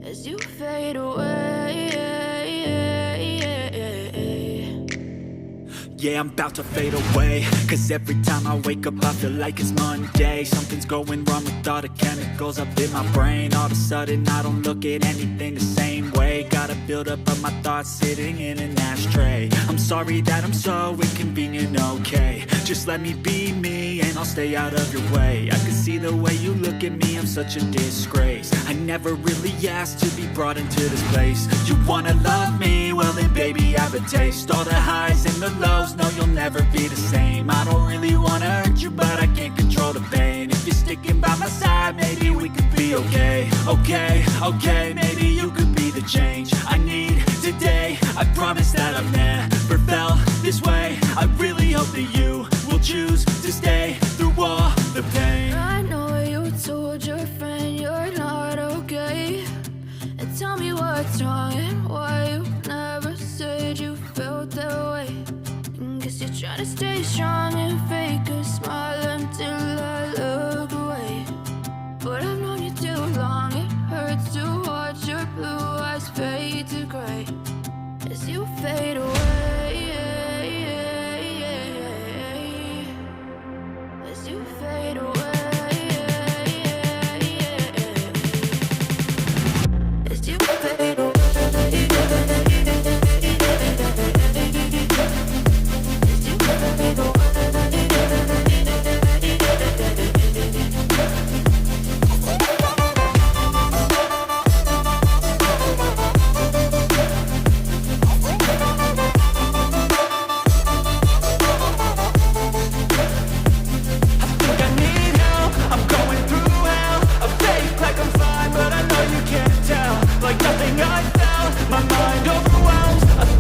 as you fade away. Yeah, I'm about to fade away. Cause every time I wake up I feel like it's Monday. Something's going wrong with all the chemicals up in my brain. All of a sudden I don't look at anything the same way. Gotta build up of my thoughts sitting in an ashtray. I'm sorry that I'm so inconvenient, okay. Just let me be me and I'll stay out of your way. I can see the way you look at me, I'm such a disgrace. I never really asked to be brought into this place. You wanna love me? Well then baby I have a taste. All the highs and the lows, no you'll never be the same. I don't really wanna hurt you but I can't control the pain. If you're sticking by my side maybe we could be okay. Okay, maybe you could be the change I need today. I promise that I've never felt this way. I really hope that you will choose to stay through all the pain. I know you told your friend you're not okay, and tell me what's wrong and why you never said you felt that way. Guess you're trying to stay strong and fake a smile until I look away. But I've known you too long, it hurts to watch your blue eyes fade to gray as you fade away. As you fade away. As you fade away. Like nothing I felt, my mind overwhelms.